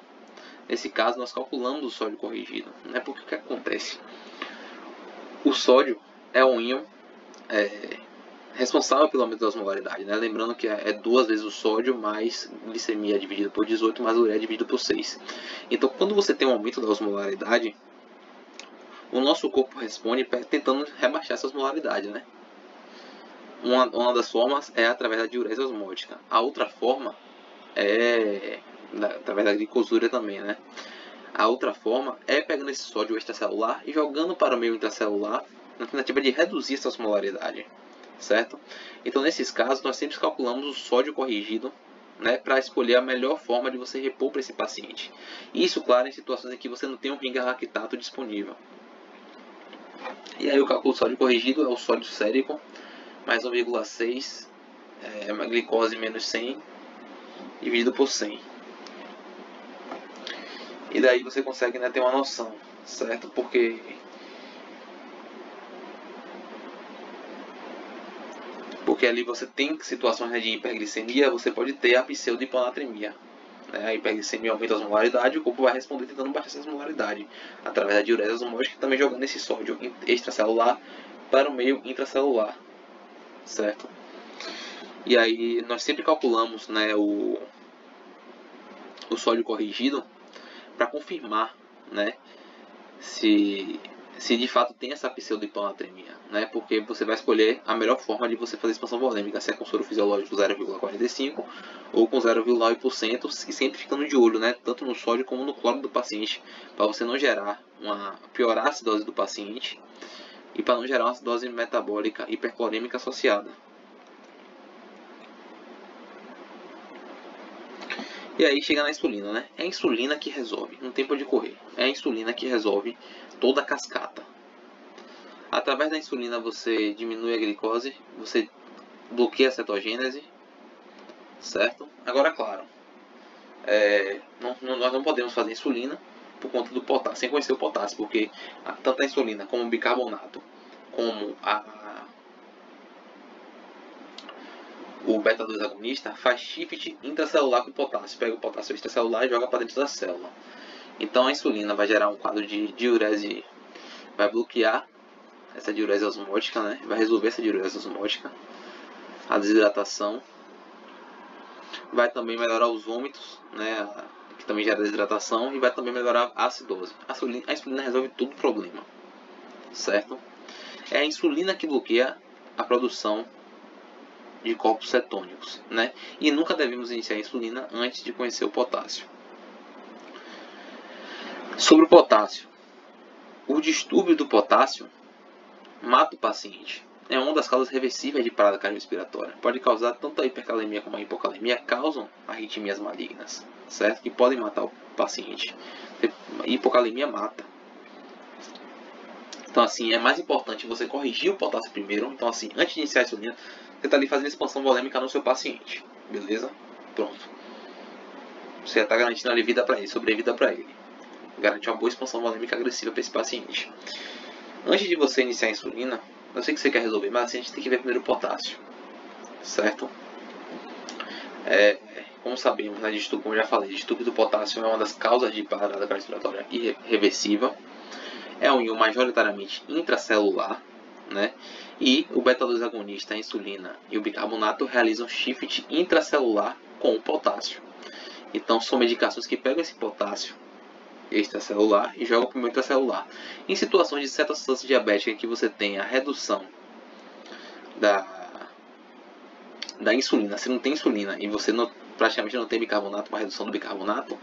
Nesse caso, nós calculamos o sódio corrigido, né, porque o que acontece? O sódio é um íon responsável pelo aumento da osmolaridade, né? Lembrando que é 2 vezes o sódio mais glicemia dividido por 18 mais ureia dividido por 6. Então, quando você tem um aumento da osmolaridade, o nosso corpo responde tentando rebaixar essa osmolaridade, né? Uma das formas é através da diurese osmótica. A outra forma é através da glicosúria também, né? A outra forma é pegando esse sódio extracelular e jogando para o meio intracelular na tentativa de reduzir essa osmolaridade, certo? Então, nesses casos, nós sempre calculamos o sódio corrigido, né, para escolher a melhor forma de você repor para esse paciente. Isso, claro, em situações em que você não tem um ringer lactato disponível. E aí o cálculo do sódio corrigido é o sódio sérico mais 1,6 uma glicose menos 100 dividido por 100. E daí você consegue, né, ter uma noção, certo? Porque ali você tem situações, né, de hiperglicemia, você pode ter a pseudo-hiponatremia. A hiperglicemia aumenta a osmolaridade, o corpo vai responder tentando baixar essa osmolaridade através da diurese osmótica, também jogando esse sódio extracelular para o meio intracelular, certo? E aí nós sempre calculamos, né, o sódio corrigido para confirmar, né, se de fato tem essa pseudo-hiponatremia, né? Porque você vai escolher a melhor forma de você fazer expansão volêmica, se é com soro fisiológico 0,45 ou com 0,9%, e sempre ficando de olho, né, tanto no sódio como no cloro do paciente, para você não gerar piorar a acidose do paciente, e para não gerar uma dose metabólica hipercolêmica associada. E aí chega na insulina, né? É a insulina que resolve, não tem pra onde correr. É a insulina que resolve toda a cascata. Através da insulina você diminui a glicose, você bloqueia a cetogênese, certo? Agora, claro, nós não podemos fazer insulina por conta do potássio, sem conhecer o potássio, porque tanto a insulina como o bicarbonato, como o beta-2 agonista, faz shift intracelular com o potássio. Pega o potássio extracelular e joga para dentro da célula. Então a insulina vai gerar um quadro de diurese, vai bloquear essa diurese osmótica, né? Vai resolver essa diurese osmótica, a desidratação. Vai também melhorar os vômitos, né? Que também gera desidratação, e vai também melhorar a acidose. A insulina resolve todo o problema, certo? É a insulina que bloqueia a produção de corpos cetônicos, né? E nunca devemos iniciar a insulina antes de conhecer o potássio. Sobre o potássio, o distúrbio do potássio mata o paciente. É uma das causas reversíveis de parada cardiorrespiratória. Pode causar tanto a hipercalemia como a hipocalemia, causam arritmias malignas, certo? Que podem matar o paciente. A hipocalemia mata. Então, assim, é mais importante você corrigir o potássio primeiro. Então, assim, antes de iniciar a insulina, você está ali fazendo expansão volêmica no seu paciente. Beleza? Pronto. Você está garantindo ali vida para ele, sobrevida para ele. Garante uma boa expansão volêmica agressiva para esse paciente. Antes de você iniciar a insulina, eu sei que você quer resolver, mas assim, a gente tem que ver primeiro o potássio. Certo? Como sabemos, né, como eu já falei, distúrbio do potássio é uma das causas de parada cardiorrespiratória irreversível. É um íon majoritariamente intracelular, né? E o beta-2 agonista, a insulina e o bicarbonato realizam shift intracelular com o potássio. Então são medicações que pegam esse potássio extracelular e jogam para o meio intracelular. Em situações de cetoacidose diabética em que você tem a redução da insulina, se não tem insulina e você praticamente não tem bicarbonato, uma redução do bicarbonato,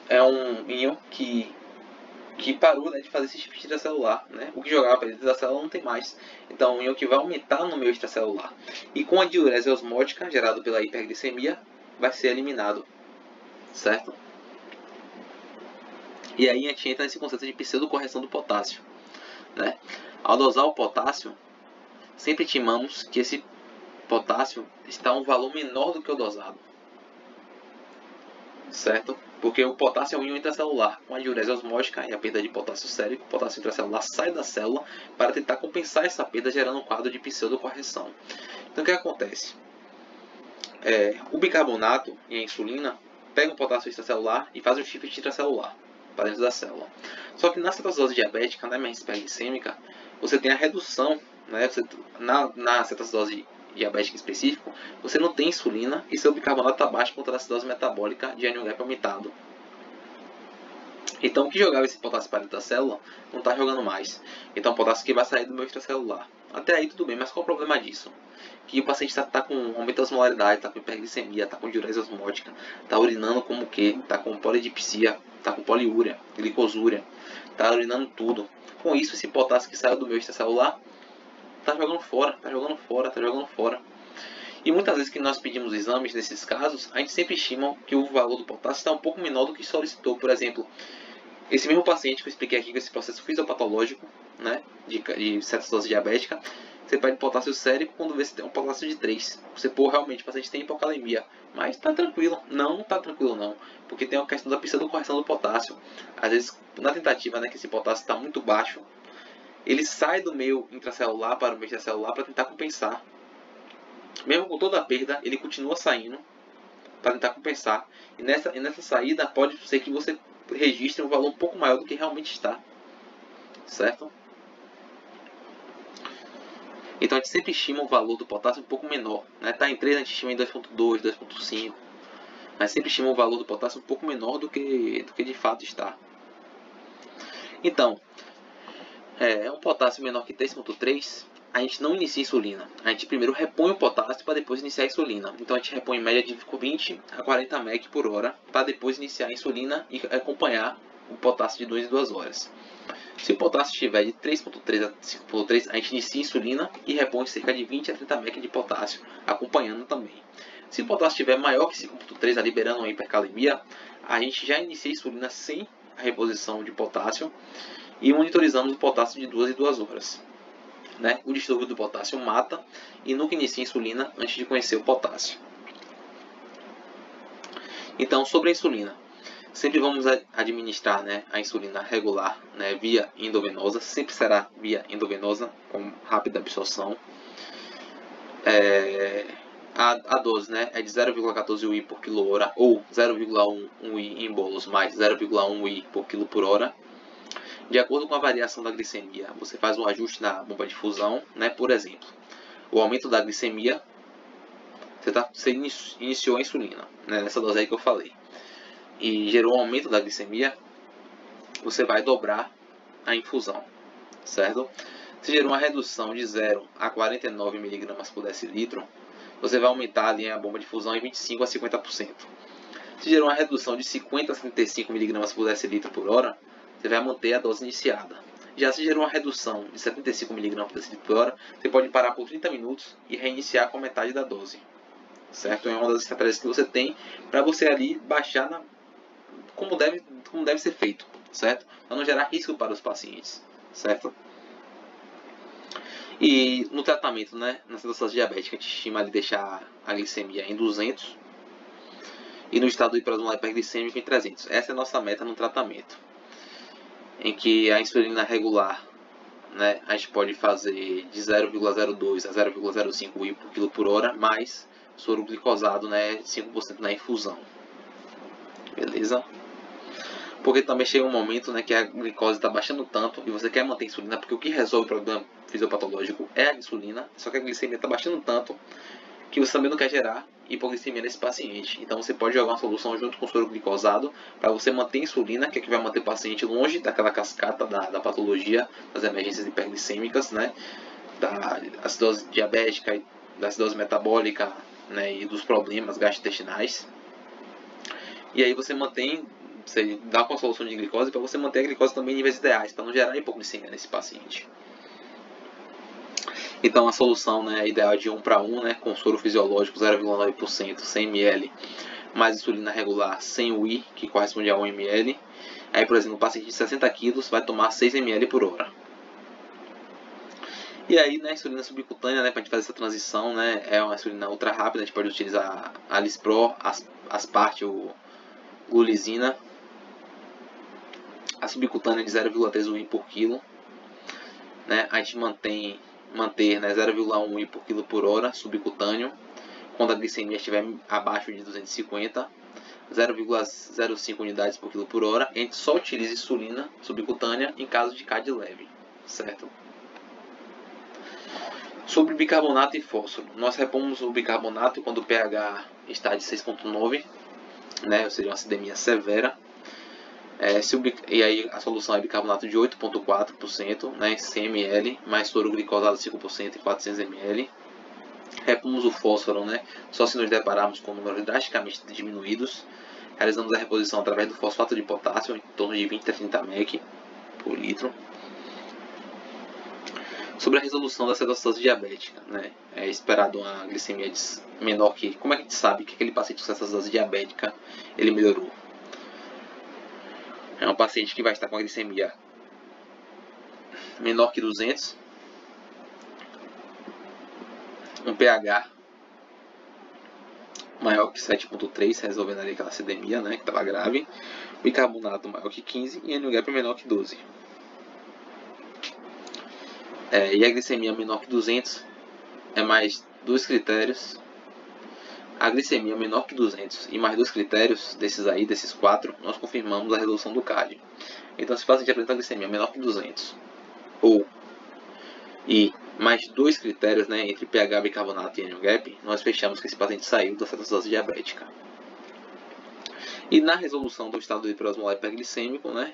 é um íon que parou, né, de fazer esse shift intracelular, né? O que jogava para dentro da célula não tem mais. Então, um íon que vai aumentar no meio extracelular. E com a diurese osmótica, gerada pela hiperglicemia, vai ser eliminado. Certo? E aí a gente entra nesse conceito de pseudocorreção do potássio, né? Ao dosar o potássio, sempre estimamos que esse potássio está a um valor menor do que o dosado. Certo? Porque o potássio é um íon intracelular. Com a diurese osmótica e a perda de potássio sérico, o potássio intracelular sai da célula para tentar compensar essa perda, gerando um quadro de pseudocorreção. Então o que acontece? O bicarbonato e a insulina pegam o potássio extracelular e fazem um shift intracelular para dentro da célula. Só que na cetoacidose diabética, na emergência hiperglicêmica, você tem a redução, né? Na cetoacidose diabética em específico, você não tem insulina e seu bicarbonato está baixo contra a acidose metabólica de anion gap aumentado. Então o que jogava esse potássio para dentro da célula não está jogando mais. Então o potássio que vai sair do meu extracelular. Até aí tudo bem, mas qual é o problema disso? Que o paciente está com aumento da osmolaridade, está com hiperglicemia, está com diurese osmótica, está urinando como que, está com polidipsia, está com poliúria, glicosúria, está urinando tudo. Com isso, esse potássio que saiu do meu extracelular está jogando fora, está jogando fora, está jogando fora. E muitas vezes que nós pedimos exames nesses casos, a gente sempre estima que o valor do potássio está um pouco menor do que solicitou. Por exemplo, esse mesmo paciente que eu expliquei aqui com esse processo fisiopatológico, né, de cetoacidose diabética, você pede potássio sérico quando vê se tem um potássio de 3. Você, realmente o paciente tem hipocalemia. Mas está tranquilo. Não está tranquilo não. Porque tem uma questão da pseudocorreção do potássio. Às vezes, na tentativa, né, que esse potássio está muito baixo, ele sai do meio intracelular para o meio extracelular para tentar compensar. Mesmo com toda a perda, ele continua saindo para tentar compensar. E nessa saída, pode ser que você registre um valor um pouco maior do que realmente está. Certo? Então a gente sempre estima o valor do potássio um pouco menor. Está em 3, a gente estima em 2.2, 2.5. Mas sempre estima o valor do potássio um pouco menor do que de fato está. Então, um potássio menor que 3.3, a gente não inicia a insulina. A gente primeiro repõe o potássio para depois iniciar a insulina. Então a gente repõe em média de 20 a 40 mEq por hora para depois iniciar a insulina e acompanhar o potássio de 2 em 2 horas. Se o potássio estiver de 3,3 a 5,3, a gente inicia a insulina e repõe cerca de 20 a 30 mEq de potássio, acompanhando também. Se o potássio estiver maior que 5,3, liberando uma hipercalemia, a gente já inicia a insulina sem a reposição de potássio e monitorizamos o potássio de 2 em 2 horas. Né? O distúrbio do potássio mata e nunca inicia a insulina antes de conhecer o potássio. Então, sobre a insulina. Sempre vamos administrar, né, a insulina regular, né, via endovenosa, sempre será via endovenosa, com rápida absorção. A dose, né, é de 0,14 UI por kHz ou 0,1 UI em bolos mais 0,1 UI por kg por hora. De acordo com a variação da glicemia, você faz um ajuste na bomba de fusão, né, por exemplo, o aumento da glicemia, você iniciou a insulina, né, nessa dose aí que eu falei, e gerou um aumento da glicemia, você vai dobrar a infusão, certo? Se gerou uma redução de 0 a 49 mg por decilitro, você vai aumentar ali a bomba de fusão em 25 a 50%. Se gerou uma redução de 50 a 75 mg por decilitro por hora, você vai manter a dose iniciada. Já se gerou uma redução de 75 mg por decilitro por hora, você pode parar por 30 minutos e reiniciar com metade da dose, certo? É uma das estratégias que você tem para você ali baixar como deve ser feito, certo? Para não gerar risco para os pacientes, certo? E no tratamento, né, na cetose diabética, a gente estima de deixar a glicemia em 200 e no estado hiperosmolar hiperglicêmico em 300. Essa é a nossa meta no tratamento, em que a insulina regular, né, a gente pode fazer de 0,02 a 0,05 UI por quilo por hora, mais soro glicosado, né, 5% na infusão. Beleza? Porque também chega um momento, né, que a glicose está baixando tanto e você quer manter a insulina, porque o que resolve o problema fisiopatológico é a insulina, só que a glicemia está baixando tanto que você também não quer gerar hipoglicemia nesse paciente. Então você pode jogar uma solução junto com o soro glicosado para você manter a insulina, que é que vai manter o paciente longe daquela cascata da patologia, das emergências hiperglicêmicas, né, da acidose diabética, da acidose metabólica, né, e dos problemas gastrointestinais. E aí você dá com a solução de glicose para você manter a glicose também em níveis ideais, para não gerar hipoglicemia nesse paciente. Então a solução, né, ideal é de 1 para 1, né, com soro fisiológico 0,9%, 100 ml, mais insulina regular 100 UI, que corresponde a 1 ml. Aí, por exemplo, um paciente de 60 kg vai tomar 6 ml por hora. E aí, né, a insulina subcutânea, né, para a gente fazer essa transição, né, é uma insulina ultra rápida, a gente pode utilizar a Lispro, Aspart ou Glulisina. A subcutânea de 0,3 UI por quilo, né, a gente manter, né, 0,1 UI por quilo por hora subcutâneo, quando a glicemia estiver abaixo de 250, 0,05 unidades por quilo por hora. A gente só utiliza insulina subcutânea em caso de CAD leve, certo? Sobre bicarbonato e fósforo, nós repomos o bicarbonato quando o pH está de 6,9, né, ou seja, uma acidemia severa. E aí a solução é bicarbonato de 8,4%, né, 100 ml, mais soro glicosado 5% e 400 ml. Repomos o fósforo, né, só se nos depararmos com números drasticamente diminuídos. Realizamos a reposição através do fosfato de potássio, em torno de 20 a 30 mEq por litro. Sobre a resolução da cetose diabética, né, é esperado uma glicemia menor que... Como é que a gente sabe que aquele paciente com cetose diabética ele melhorou? É um paciente que vai estar com a glicemia menor que 200, um pH maior que 7,3, resolvendo ali aquela acidemia, né, que estava grave, bicarbonato maior que 15 e NGAP menor que 12. E a glicemia menor que 200 é mais 2 critérios. A glicemia menor que 200 e mais 2 critérios, desses 4, nós confirmamos a resolução do CAD. Então, se o paciente apresenta glicemia menor que 200 e mais 2 critérios, né, entre pH, bicarbonato e NGAP, nós fechamos que esse paciente saiu da cetose diabética. E na resolução do estado hiperosmolar hiperglicêmico, né,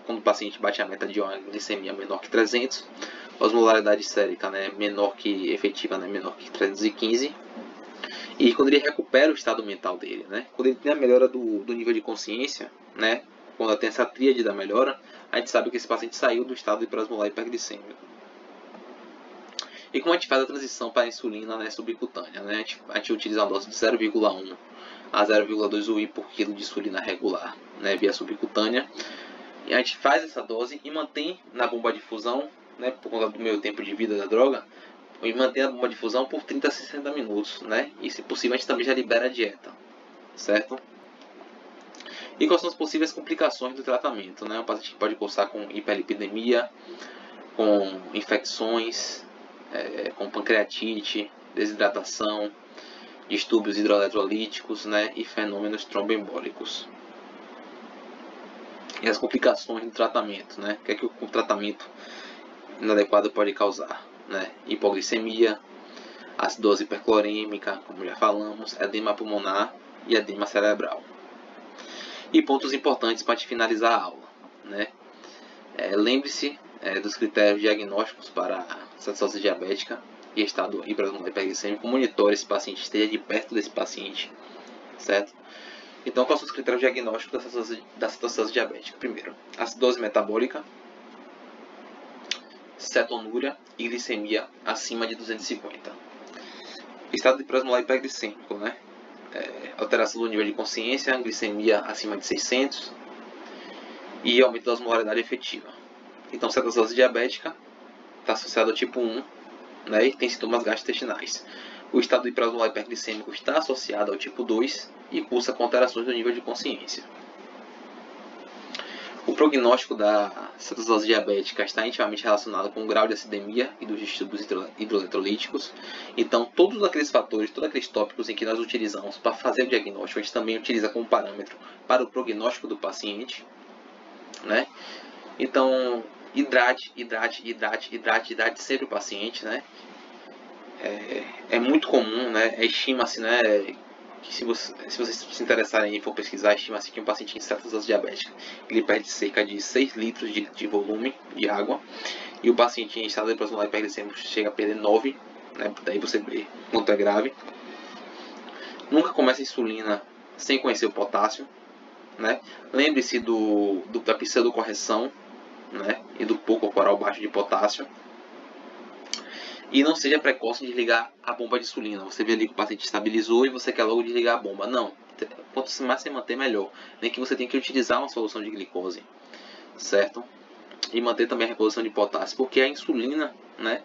quando o paciente bate a meta de uma glicemia menor que 300, a osmolaridade sérica, né, menor que efetiva, né, menor que 315, e quando ele recupera o estado mental dele, né, quando ele tem a melhora do nível de consciência, né, quando tem essa tríade da melhora, a gente sabe que esse paciente saiu do estado hiperosmolar hiperglicêmico. E como a gente faz a transição para a insulina, né, subcutânea, né? A gente utiliza uma dose de 0,1 a 0,2 UI por quilo de insulina regular, né, via subcutânea. E a gente faz essa dose e mantém na bomba de infusão, né, por conta do meio tempo de vida da droga, e mantém a bomba de infusão por 30 a 60 minutos, né? E se possível a gente também já libera a dieta, certo? E quais são as possíveis complicações do tratamento, né? O paciente pode cursar com hiperlipidemia, com infecções, com pancreatite, desidratação, distúrbios hidroeletrolíticos, né? E fenômenos tromboembólicos. E as complicações do tratamento, né? O que é que o tratamento inadequado pode causar, né? Hipoglicemia, acidose hiperclorêmica, como já falamos, edema pulmonar e edema cerebral. E pontos importantes para te finalizar a aula, né? Lembre-se dos critérios diagnósticos para cetose diabética e estado hiperosmolar hiperglicêmico. Monitore esse paciente, esteja de perto desse paciente, certo? Então, quais são os critérios diagnósticos da cetose diabética? Primeiro, acidose metabólica, cetonúria e glicemia acima de 250. Estado hiperosmolar hiperglicêmico, né? Alteração do nível de consciência, glicemia acima de 600 e aumento da osmolaridade efetiva. Então, cetose diabética está associada ao tipo 1, né, e tem sintomas gastrointestinais. O estado hiperosmolar hiperglicêmico está associado ao tipo 2 e cursa com alterações do nível de consciência. O prognóstico da cetose diabética está intimamente relacionado com o grau de acidemia e dos distúrbios hidroeletrolíticos. Então, todos aqueles fatores, todos aqueles tópicos em que nós utilizamos para fazer o diagnóstico, a gente também utiliza como parâmetro para o prognóstico do paciente, né? Então, hidrate sempre o paciente, né? É muito comum, né? Estima-se, né, que se vocês se interessarem e for pesquisar, estima-se que um paciente em cetose diabética ele perde cerca de 6 litros de volume de água, e o paciente em estado hiperosmolar hiperglicêmico chega a perder 9, né? Daí você vê quanto é grave. Nunca comece a insulina sem conhecer o potássio, né? Lembre-se da pseudocorreção, né, e do pouco corporal baixo de potássio. E não seja precoce em desligar a bomba de insulina. Você vê ali que o paciente estabilizou e você quer logo desligar a bomba. Não. Quanto mais você manter, melhor. Nem que você tenha que utilizar uma solução de glicose, certo? E manter também a reposição de potássio, porque a insulina, né,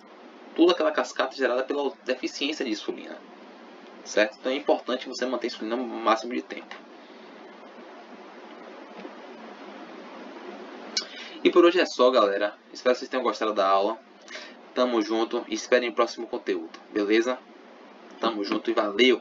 toda aquela cascata gerada pela deficiência de insulina, certo? Então é importante você manter a insulina o máximo de tempo. E por hoje é só, galera. Espero que vocês tenham gostado da aula. Tamo junto e esperem o próximo conteúdo, beleza? Tamo junto e valeu!